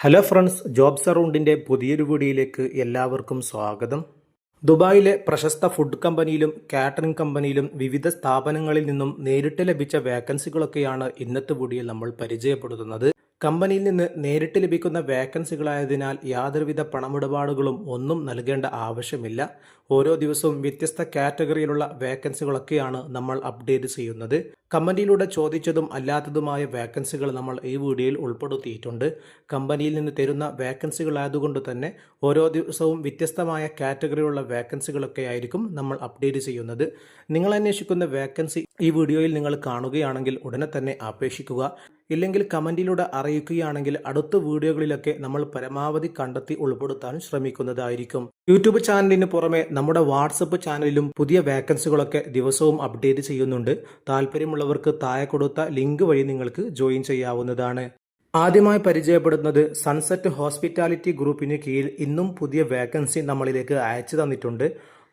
Hello friends, jobs അറൗണ്ടിൻ്റെ പുതിയൊരു വീഡിയോയിലേക്ക് എല്ലാവർക്കും സ്വാഗതം. ദുബായിലെ പ്രശസ്ത ഫുഡ് കമ്പനിയിലും കാറ്ററിംഗ് കമ്പനിയിലും വിവിധ സ്ഥാപനങ്ങളിൽ നിന്നും നേരിട്ട് ലഭിച്ച വേക്കൻസികളൊക്കെയാണ് ഇന്നത്തെ വീഡിയോയിൽ നമ്മൾ പരിചയപ്പെടുത്തുന്നത്. കമ്പനിയിൽ നിന്ന് നേരിട്ട് ലഭിക്കുന്ന വേക്കൻസികളായതിനാൽ യാതൊരുവിധ പണമിടപാടുകളും ഒന്നും നൽകേണ്ട ആവശ്യമില്ല. ഓരോ ദിവസവും വ്യത്യസ്ത കാറ്റഗറിയിലുള്ള വേക്കൻസികളൊക്കെയാണ് നമ്മൾ അപ്ഡേറ്റ് ചെയ്യുന്നത്. കമ്പനിയിലൂടെ ചോദിച്ചതും അല്ലാത്തതുമായ വേക്കൻസികൾ നമ്മൾ ഈ വീഡിയോയിൽ ഉൾപ്പെടുത്തിയിട്ടുണ്ട്. കമ്പനിയിൽ നിന്ന് തരുന്ന വേക്കൻസികളായതുകൊണ്ട് തന്നെ ഓരോ ദിവസവും വ്യത്യസ്തമായ കാറ്റഗറിയിലുള്ള വേക്കൻസികളൊക്കെ ആയിരിക്കും നമ്മൾ അപ്ഡേറ്റ് ചെയ്യുന്നത്. നിങ്ങൾ അന്വേഷിക്കുന്ന വേക്കൻസി ഈ വീഡിയോയിൽ നിങ്ങൾ കാണുകയാണെങ്കിൽ ഉടനെ തന്നെ അപേക്ഷിക്കുക. ഇല്ലെങ്കിൽ കമന്റിലൂടെ അറിയിക്കുകയാണെങ്കിൽ അടുത്ത വീഡിയോകളിലൊക്കെ നമ്മൾ പരമാവധി കണ്ടെത്തി ഉൾപ്പെടുത്താൻ ശ്രമിക്കുന്നതായിരിക്കും. യൂട്യൂബ് ചാനലിന് പുറമെ നമ്മുടെ വാട്സപ്പ് ചാനലിലും പുതിയ വേക്കൻസികളൊക്കെ ദിവസവും അപ്ഡേറ്റ് ചെയ്യുന്നുണ്ട്. താല്പര്യമുള്ളവർക്ക് താഴെ കൊടുത്ത ലിങ്ക് വഴി നിങ്ങൾക്ക് ജോയിൻ ചെയ്യാവുന്നതാണ്. ആദ്യമായി പരിചയപ്പെടുന്നത് സൺസെറ്റ് ഹോസ്പിറ്റാലിറ്റി ഗ്രൂപ്പിന് കീഴിൽ ഇന്നും പുതിയ വേക്കൻസി നമ്മളിലേക്ക് അയച്ചു തന്നിട്ടുണ്ട്.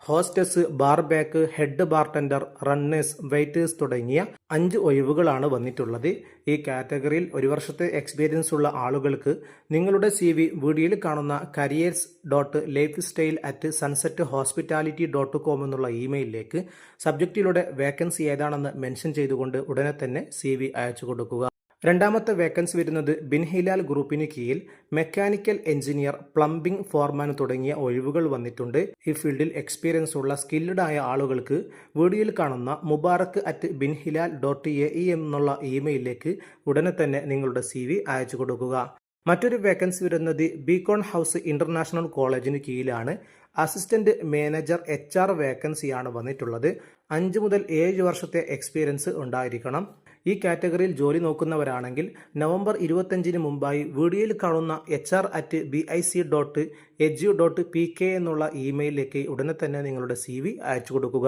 Hostess, barback, head bartender, runners, waiters തുടങ്ങിയ 5 ഒഴിവുകളാണ് വന്നിട്ടുള്ളത്. ഈ കാറ്റഗറിയിൽ 1 വർഷത്തെ എക്സ്പീരിയൻസ് ഉള്ള ആളുകൾക്ക് നിങ്ങളുടെ CV വീഡിയോയിൽ കാണുന്ന careers.lifestyle@sunsethospitality.com എന്നുള്ള ഇമെയിലിലേക്ക് സബ്ജക്റ്റിലൂടെ വേക്കൻസി ഏതാണെന്ന് മെൻഷൻ ചെയ്തുകൊണ്ട് ഉടനെ തന്നെ CV അയച്ചു കൊടുക്കുക. രണ്ടാമത്തെ വേക്കൻസി വരുന്നത് ബിൻ ഹിലാൽ ഗ്രൂപ്പിന് കീഴിൽ മെക്കാനിക്കൽ എഞ്ചിനീയർ, പ്ലംബിംഗ് ഫോർമാൻ തുടങ്ങിയ ഒഴിവുകൾ വന്നിട്ടുണ്ട്. ഈ ഫീൽഡിൽ എക്സ്പീരിയൻസ് ഉള്ള സ്കിൽഡ് ആയ ആളുകൾക്ക് വീഡിയോയിൽ കാണുന്ന mubarak@binhilal.ae എന്നുള്ള ഇമെയിലിലേക്ക് ഉടനെ തന്നെ നിങ്ങളുടെ CV അയച്ചു കൊടുക്കുക. മറ്റൊരു വേക്കൻസി വരുന്നത് ബീക്കോൺ ഹൗസ് ഇന്റർനാഷണൽ കോളേജിന് കീഴിലാണ്. അസിസ്റ്റന്റ് മാനേജർ HR വേക്കൻസിയാണ് വന്നിട്ടുള്ളത്. 5 മുതൽ 7 വർഷത്തെ എക്സ്പീരിയൻസ് ഉണ്ടായിരിക്കണം. ഈ കാറ്റഗറിയിൽ ജോലി നോക്കുന്നവരാണെങ്കിൽ നവംബർ 25-ന് മുമ്പായി വീഡിയോയിൽ കാണുന്ന hr@bic.edu.pk എന്നുള്ള ഇമെയിലിലേക്ക് ഉടനെ തന്നെ നിങ്ങളുടെ CV അയച്ചു കൊടുക്കുക.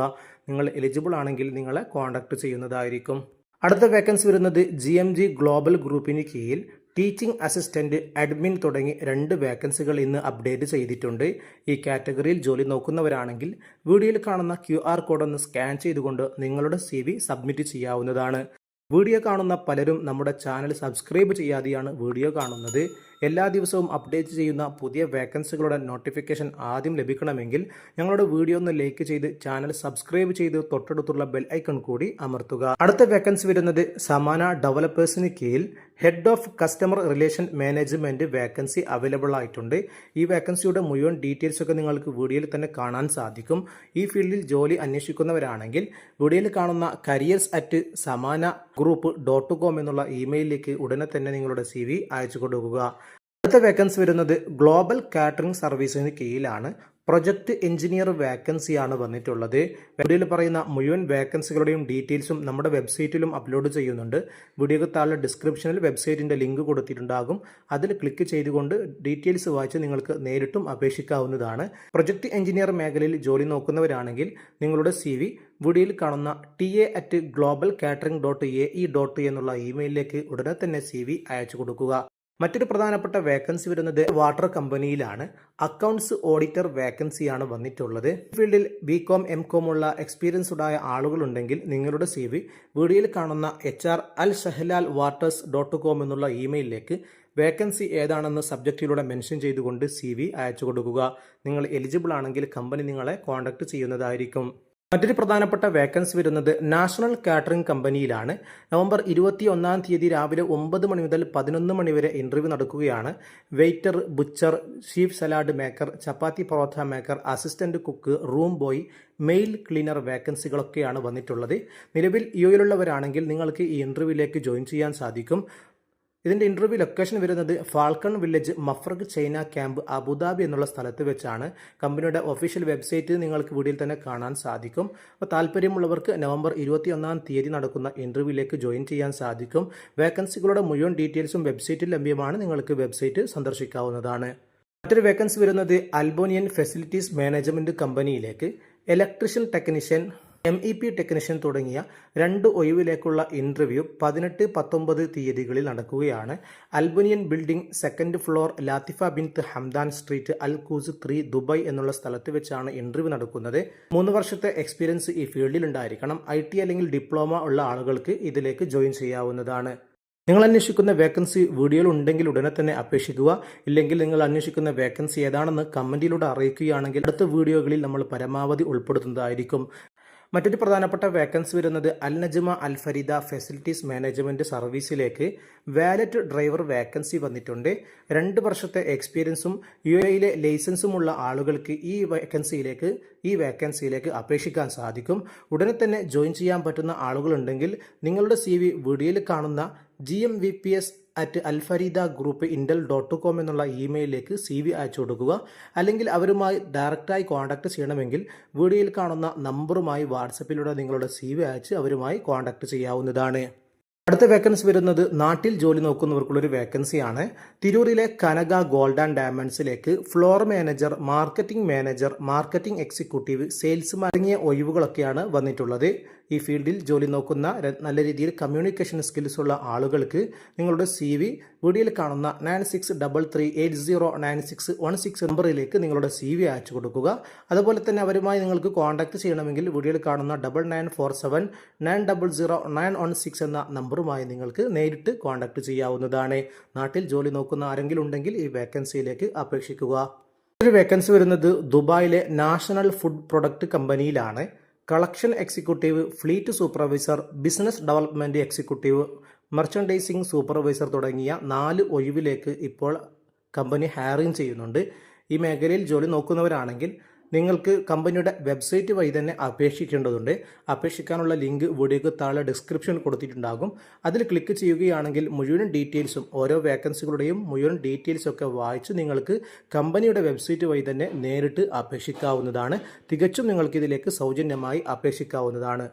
നിങ്ങൾ എലിജിബിൾ ആണെങ്കിൽ നിങ്ങളെ കോൺടാക്ട് ചെയ്യുന്നതായിരിക്കും. അടുത്ത വേക്കൻസി വരുന്നത് GMG ഗ്ലോബൽ ഗ്രൂപ്പിന് കീഴിൽ ടീച്ചിങ് അസിസ്റ്റന്റ്, അഡ്മിൻ തുടങ്ങി 2 വേക്കൻസികൾ ഇന്ന് അപ്ഡേറ്റ് ചെയ്തിട്ടുണ്ട്. ഈ കാറ്റഗറിയിൽ ജോലി നോക്കുന്നവരാണെങ്കിൽ വീഡിയോയിൽ കാണുന്ന QR കോഡ് ഒന്ന് സ്കാൻ ചെയ്തുകൊണ്ട് നിങ്ങളുടെ CV സബ്മിറ്റ് ചെയ്യാവുന്നതാണ്. വീഡിയോ കാണുന്ന പലരും നമ്മുടെ ചാനൽ സബ്സ്ക്രൈബ് ചെയ്യാതെയാണ് വീഡിയോ കാണുന്നത്. എല്ലാ ദിവസവും അപ്ഡേറ്റ് ചെയ്യുന്ന പുതിയ വേക്കൻസികളുടെ നോട്ടിഫിക്കേഷൻ ആദ്യം ലഭിക്കണമെങ്കിൽ ഞങ്ങളുടെ വീഡിയോ ഒന്ന് ലൈക്ക് ചെയ്ത് ചാനൽ സബ്സ്ക്രൈബ് ചെയ്ത് തൊട്ടടുത്തുള്ള ബെൽ ഐക്കൺ കൂടി അമർത്തുക. അടുത്ത വേക്കൻസി വരുന്നത് സമാന ഡെവലപ്പേഴ്സിന് കീഴിൽ head of customer relation management vacancy available ആയിട്ടുണ്ട്. ഈ വേക്കൻസിയുടെ മുഴുവൻ ഡീറ്റെയിൽസ് ഒക്കെ നിങ്ങൾക്ക് വീഡിയോയിൽ തന്നെ കാണാൻ സാധിക്കും. ഈ ഫീൽഡിൽ ജോലി അന്വേഷിക്കുന്നവരാണെങ്കിൽ വീഡിയോയിൽ കാണുന്ന careers@samanagroup.com എന്നുള്ള ഇമെയിലിലേക്ക് ഉടനെ തന്നെ നിങ്ങളുടെ CV അയച്ചു കൊടുക്കുക. അടുത്ത വേക്കൻസി വരുന്നത് ഗ്ലോബൽ കാറ്ററിംഗ് സർവീസിന് കീഴിലാണ്. പ്രൊജക്ട് എഞ്ചിനീയർ വേക്കൻസിയാണ് വന്നിട്ടുള്ളത്. വീഡിയോയിൽ പറയുന്ന മുഴുവൻ വേക്കൻസികളുടെയും ഡീറ്റെയിൽസും നമ്മുടെ വെബ്സൈറ്റിലും അപ്ലോഡ് ചെയ്യുന്നുണ്ട്. വീഡിയോക്ക് താഴെ ഡിസ്ക്രിപ്ഷനിൽ വെബ്സൈറ്റിൻ്റെ ലിങ്ക് കൊടുത്തിട്ടുണ്ടാകും. അതിൽ ക്ലിക്ക് ചെയ്തുകൊണ്ട് ഡീറ്റെയിൽസ് വായിച്ച് നിങ്ങൾക്ക് നേരിട്ടും അപേക്ഷിക്കാവുന്നതാണ്. പ്രൊജക്ട് എഞ്ചിനീയർ മേഖലയിൽ ജോലി നോക്കുന്നവരാണെങ്കിൽ നിങ്ങളുടെ CV വീഡിയോയിൽ കാണുന്ന ta@globalcatering.ae.in എന്നുള്ള ഇമെയിലിലേക്ക് ഉടനെ തന്നെ CV അയച്ചു കൊടുക്കുക. മറ്റൊരു പ്രധാനപ്പെട്ട വേക്കൻസി വരുന്നത് വാട്ടർ കമ്പനിയിലാണ്. അക്കൗണ്ട്സ് ഓഡിറ്റർ വേക്കൻസിയാണ് വന്നിട്ടുള്ളത്. ഫീൽഡിൽ BCom MCom ഉള്ള എക്സ്പീരിയൻസ് ഉള്ള ആളുകളുണ്ടെങ്കിൽ നിങ്ങളുടെ CV വീഡിയോയിൽ കാണുന്ന hr@alshahlal.waters.com എന്നുള്ള ഇമെയിലിലേക്ക് വേക്കൻസി ഏതാണെന്ന് സബ്ജക്റ്റിലൂടെ മെൻഷൻ ചെയ്തുകൊണ്ട് CV അയച്ചു കൊടുക്കുക. നിങ്ങൾ എലിജിബിൾ ആണെങ്കിൽ കമ്പനി നിങ്ങളെ കോൺടാക്ട് ചെയ്യുന്നതായിരിക്കും. മറ്റൊരു പ്രധാനപ്പെട്ട വേക്കൻസി വരുന്നത് നാഷണൽ കാറ്ററിംഗ് കമ്പനിയിലാണ്. നവംബർ 21-ാം തീയതി രാവിലെ 9 മണി മുതൽ 11 മണി വരെ ഇന്റർവ്യൂ നടക്കുകയാണ്. Waiter, butcher, chef salad maker, chapati parotta maker, assistant cook, room boy, male cleaner വേക്കൻസികളൊക്കെയാണ് വന്നിട്ടുള്ളത്. നിലവിൽ UAE-യിലുള്ളവരാണെങ്കിൽ നിങ്ങൾക്ക് ഈ ഇന്റർവ്യൂവിലേക്ക് ജോയിൻ ചെയ്യാൻ സാധിക്കും. ഇതിൻ്റെ ഇൻ്റർവ്യൂ ലൊക്കേഷൻ വരുന്നത് Falcon Village, Mafraq China camp, Abu Dhabi എന്നുള്ള സ്ഥലത്ത് വെച്ചാണ്. കമ്പനിയുടെ ഒഫീഷ്യൽ വെബ്സൈറ്റ് നിങ്ങൾക്ക് വീഡിയോയിൽ തന്നെ കാണാൻ സാധിക്കും. അപ്പോൾ താല്പര്യമുള്ളവർക്ക് നവംബർ 21-ാം തീയതി നടക്കുന്ന ഇൻ്റർവ്യൂവിലേക്ക് ജോയിൻ ചെയ്യാൻ സാധിക്കും. വേക്കൻസികളുടെ മുഴുവൻ ഡീറ്റെയിൽസും വെബ്സൈറ്റിൽ ലഭ്യമാണ്. നിങ്ങൾക്ക് വെബ്സൈറ്റ് സന്ദർശിക്കാവുന്നതാണ്. മറ്റൊരു വേക്കൻസി വരുന്നത് അൽബോനിയൻ ഫെസിലിറ്റീസ് മാനേജ്മെൻറ്റ് കമ്പനിയിലേക്ക് ഇലക്ട്രീഷ്യൻ ടെക്നീഷ്യൻ, MEP ടെക്നീഷ്യൻ തുടങ്ങിയ 2 ഒഴിവിലേക്കുള്ള ഇന്റർവ്യൂ 18, 19 തീയതികളിൽ നടക്കുകയാണ്. അൽബനിയൻ building, 2nd floor, Latifa bint Hamdan street, Al Quoz 3, Dubai എന്നുള്ള സ്ഥലത്ത് വെച്ചാണ് ഇന്റർവ്യൂ നടക്കുന്നത്. 3 വർഷത്തെ എക്സ്പീരിയൻസ് ഈ ഫീൽഡിൽ ഉണ്ടായിരിക്കണം. IT അല്ലെങ്കിൽ ഡിപ്ലോമ ഉള്ള ആളുകൾക്ക് ഇതിലേക്ക് ജോയിൻ ചെയ്യാവുന്നതാണ്. നിങ്ങൾ അന്വേഷിക്കുന്ന വേക്കൻസി വീഡിയോയിൽ ഉണ്ടെങ്കിൽ ഉടനെ തന്നെ അപേക്ഷിക്കുക. ഇല്ലെങ്കിൽ നിങ്ങൾ അന്വേഷിക്കുന്ന വേക്കൻസി ഏതാണെന്ന് കമന്റിലൂടെ അറിയിക്കുകയാണെങ്കിൽ അടുത്ത വീഡിയോകളിൽ നമ്മൾ പരമാവധി ഉൾപ്പെടുത്തുന്നതായിരിക്കും. മറ്റൊരു പ്രധാനപ്പെട്ട വേക്കൻസി വരുന്നത് Al Najma Al Farida facilities management സർവീസിലേക്ക് വാലറ്റ് ഡ്രൈവർ വേക്കൻസി വന്നിട്ടുണ്ട്. 2 വർഷത്തെ എക്സ്പീരിയൻസും UAE ലൈസൻസുമുള്ള ആളുകൾക്ക് ഈ വേക്കൻസിയിലേക്ക് അപേക്ഷിക്കാൻ സാധിക്കും. ഉടനെ തന്നെ ജോയിൻ ചെയ്യാൻ പറ്റുന്ന ആളുകളുണ്ടെങ്കിൽ നിങ്ങളുടെ CV വീഡിയോയിൽ കാണുന്ന gmvps@alfarida.group.intel.com എന്നുള്ള ഇമെയിലിലേക്ക് CV അയച്ചു കൊടുക്കുക. അല്ലെങ്കിൽ അവരുമായി ഡയറക്റ്റായി കോൺടാക്ട് ചെയ്യണമെങ്കിൽ വീഡിയോയിൽ കാണുന്ന നമ്പറുമായി വാട്സപ്പിലൂടെ നിങ്ങളുടെ CV അയച്ച് അവരുമായി കോൺടാക്ട് ചെയ്യാവുന്നതാണ്. അടുത്ത വേക്കൻസി വരുന്നത് നാട്ടിൽ ജോലി നോക്കുന്നവർക്കുള്ളൊരു വേക്കൻസിയാണ്. തിരൂരിലെ കനക ഗോൾഡ് ആൻഡ് ഡയമണ്ട്സിലേക്ക് floor manager, marketing executive, salesman തുടങ്ങിയ ഒഴിവുകളൊക്കെയാണ് വന്നിട്ടുള്ളത്. ഈ ഫീൽഡിൽ ജോലി നോക്കുന്ന നല്ല രീതിയിൽ കമ്മ്യൂണിക്കേഷൻ സ്കിൽസ് ഉള്ള ആളുകൾക്ക് നിങ്ങളുടെ CV വീഡിയോയിൽ കാണുന്ന 9633809616 നമ്പറിലേക്ക് നിങ്ങളുടെ CV അയച്ചു കൊടുക്കുക. അതുപോലെ തന്നെ അവരുമായി നിങ്ങൾക്ക് കോൺടാക്ട് ചെയ്യണമെങ്കിൽ വീഡിയോയിൽ കാണുന്ന 9947900916 എന്ന നമ്പറുമായി നിങ്ങൾക്ക് നേരിട്ട് കോൺടാക്ട് ചെയ്യാവുന്നതാണ്. നാട്ടിൽ ജോലി നോക്കുന്ന ആരെങ്കിലും ഉണ്ടെങ്കിൽ ഈ വേക്കൻസിയിലേക്ക് അപേക്ഷിക്കുക. ഒരു വേക്കൻസി വരുന്നത് ദുബായിലെ നാഷണൽ ഫുഡ് പ്രൊഡക്റ്റ് കമ്പനിയിലാണ്. Collection executive, fleet supervisor, business development executive, merchandising supervisor തുടങ്ങിയ 4 ഒഴിവിലേക്ക് ഇപ്പോൾ കമ്പനി ഹയറിംഗ് ചെയ്യുന്നുണ്ട്. ഈ മേഖലയിൽ ജോലി നോക്കുന്നവരാണെങ്കിൽ നിങ്ങൾക്ക് കമ്പനിയുടെ വെബ്സൈറ്റ് വഴി തന്നെ അപേക്ഷിക്കേണ്ടതുണ്ട്. അപേക്ഷിക്കാനുള്ള ലിങ്ക് വീഡിയോക്ക് താഴെ ഡിസ്ക്രിപ്ഷനിൽ കൊടുത്തിട്ടുണ്ടാകും. അതിൽ ക്ലിക്ക് ചെയ്യുകയാണെങ്കിൽ മുഴുവൻ ഡീറ്റെയിൽസും ഓരോ വേക്കൻസികളുടെയും മുഴുവൻ ഡീറ്റെയിൽസൊക്കെ വായിച്ച് നിങ്ങൾക്ക് കമ്പനിയുടെ വെബ്സൈറ്റ് വഴി തന്നെ നേരിട്ട് അപേക്ഷിക്കാവുന്നതാണ്. തികച്ചും നിങ്ങൾക്ക് ഇതിലേക്ക് സൗജന്യമായി അപേക്ഷിക്കാവുന്നതാണ്.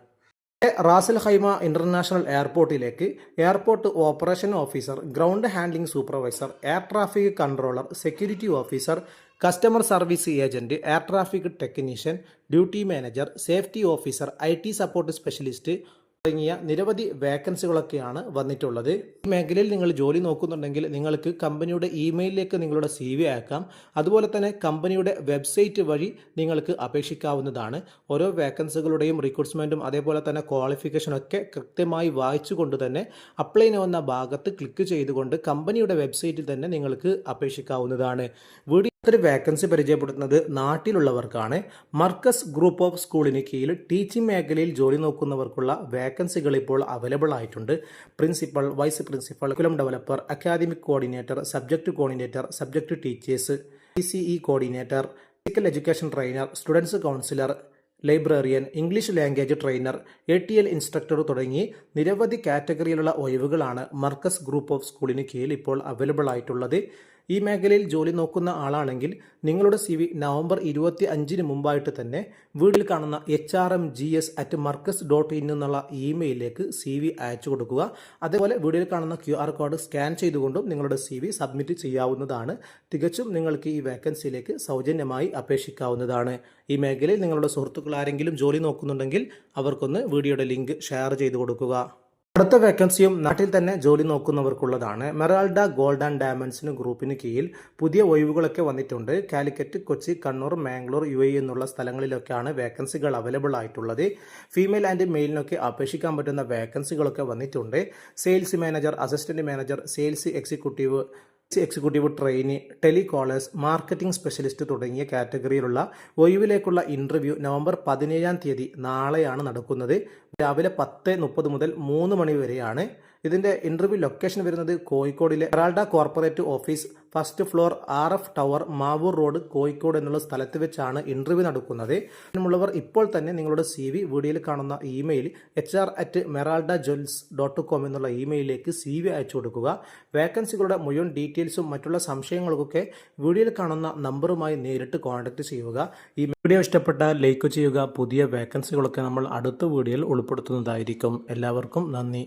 റാസൽ ഖൈമ ഇന്റർനാഷണൽ എയർപോർട്ടിലേക്ക് airport operation officer, ground handling supervisor, air traffic controller, security officer, customer service agent, air traffic technician, duty manager, safety officer, IT support specialist തുടങ്ങിയ നിരവധി വേക്കൻസികളൊക്കെയാണ് വന്നിട്ടുള്ളത്. ഈ മേഖലയിൽ നിങ്ങൾ ജോലി നോക്കുന്നുണ്ടെങ്കിൽ നിങ്ങൾക്ക് കമ്പനിയുടെ ഇമെയിലിലേക്ക് നിങ്ങളുടെ CV അയക്കാം. അതുപോലെ തന്നെ കമ്പനിയുടെ വെബ്സൈറ്റ് വഴി നിങ്ങൾക്ക് അപേക്ഷിക്കാവുന്നതാണ്. ഓരോ വേക്കൻസികളുടെയും റിക്രൂട്ട്മെന്റും അതേപോലെ തന്നെ ക്വാളിഫിക്കേഷനൊക്കെ കൃത്യമായി വായിച്ചുകൊണ്ട് തന്നെ അപ്ലൈ എന്ന ഭാഗത്ത് ക്ലിക്ക് ചെയ്തുകൊണ്ട് കമ്പനിയുടെ വെബ്സൈറ്റിൽ തന്നെ നിങ്ങൾക്ക് അപേക്ഷിക്കാവുന്നതാണ്. ഒരു വേക്കൻസി പരിചയപ്പെടുത്തുന്നത് നാട്ടിലുള്ളവർക്കാണ്. മർക്കസ് ഗ്രൂപ്പ് ഓഫ് സ്കൂളിന് കീഴിൽ ടീച്ചിങ് മേഖലയിൽ ജോലി നോക്കുന്നവർക്കുള്ള വേക്കൻസികൾ ഇപ്പോൾ അവൈലബിൾ ആയിട്ടുണ്ട്. Principal, vice principal, curriculum developer, academic coordinator, subject teachers, PCE coordinator, physical education trainer, students counsellor, librarian, English language trainer, ATL instructor തുടങ്ങി നിരവധി കാറ്റഗറിയിലുള്ള ഒഴിവുകളാണ് മർക്കസ് ഗ്രൂപ്പ് ഓഫ് സ്കൂളിന് കീഴിൽ ഇപ്പോൾ അവൈലബിൾ ആയിട്ടുള്ളത്. ഈ മേഖലയിൽ ജോലി നോക്കുന്ന ആളാണെങ്കിൽ നിങ്ങളുടെ CV നവംബർ 25 മുമ്പായിട്ട് തന്നെ വീഡിയോയിൽ കാണുന്ന hrmgs@marcus.in എന്നുള്ള ഇമെയിലിലേക്ക് CV അയച്ചു കൊടുക്കുക. അതേപോലെ വീഡിയോയിൽ കാണുന്ന QR കോഡ് സ്കാൻ ചെയ്തുകൊണ്ടും നിങ്ങളുടെ CV സബ്മിറ്റ് ചെയ്യാവുന്നതാണ്. തികച്ചും നിങ്ങൾക്ക് ഈ വേക്കൻസിയിലേക്ക് സൗജന്യമായി അപേക്ഷിക്കാവുന്നതാണ്. ഈ മേഖലയിൽ നിങ്ങളുടെ സുഹൃത്തുക്കൾ ആരെങ്കിലും ജോലി നോക്കുന്നുണ്ടെങ്കിൽ അവർക്കൊന്ന് വീഡിയോയുടെ ലിങ്ക് ഷെയർ ചെയ്തു കൊടുക്കുക. അടുത്ത വേക്കൻസിയും നാട്ടിൽ തന്നെ ജോലി നോക്കുന്നവർക്കുള്ളതാണ്. മെറാൾഡ ഗോൾഡ് ആൻഡ് ഡയമണ്ട്സിന് ഗ്രൂപ്പിന് കീഴിൽ പുതിയ ഒഴിവുകളൊക്കെ വന്നിട്ടുണ്ട്. കാലിക്കറ്റ്, കൊച്ചി, കണ്ണൂർ, മാംഗ്ലൂർ, UAE എന്നുള്ള സ്ഥലങ്ങളിലൊക്കെയാണ് വേക്കൻസികൾ അവൈലബിൾ ആയിട്ടുള്ളത്. ഫീമെയിൽ ആൻഡ് മെയിലിനൊക്കെ അപേക്ഷിക്കാൻ പറ്റുന്ന വേക്കൻസികളൊക്കെ വന്നിട്ടുണ്ട്. Sales manager, assistant manager, sales executive trainee, telecallers, marketing specialist തുടങ്ങിയ കാറ്റഗറിയിലുള്ള ഒഴിവിലേക്കുള്ള ഇന്റർവ്യൂ നവംബർ 17 നാളെയാണ് നടക്കുന്നത്. രാവിലെ 10:30 മുതൽ 3 മണി വരെയാണ്. ഇതിന്റെ ഇന്റർവ്യൂ ലൊക്കേഷൻ വരുന്നത് കോഴിക്കോടിലെ Herald corporate office, first floor, RF tower, Mavoor road, Kozhikode എന്നുള്ള സ്ഥലത്ത് വെച്ചാണ് ഇന്റർവ്യൂ നടക്കുന്നത്. ഉള്ളവർ ഇപ്പോൾ തന്നെ നിങ്ങളുടെ CV വീഡിയോയിൽ കാണുന്ന ഇമെയിൽ hr@meraldajewels.com എന്നുള്ള ഇമെയിലിലേക്ക് CV അയച്ചു കൊടുക്കുക. വേക്കൻസികളുടെ മുഴുവൻ ഡീറ്റെയിൽസും മറ്റുള്ള സംശയങ്ങൾക്കൊക്കെ വീഡിയോയിൽ കാണുന്ന നമ്പറുമായി നേരിട്ട് കോൺടാക്ട് ചെയ്യുക. ഈ വീഡിയോ ഇഷ്ടപ്പെട്ടാൽ ലൈക്ക് ചെയ്യുക. പുതിയ വേക്കൻസികളൊക്കെ നമ്മൾ അടുത്ത വീഡിയോയിൽ ഉൾപ്പെടുത്തുന്നതായിരിക്കും. എല്ലാവർക്കും നന്ദി.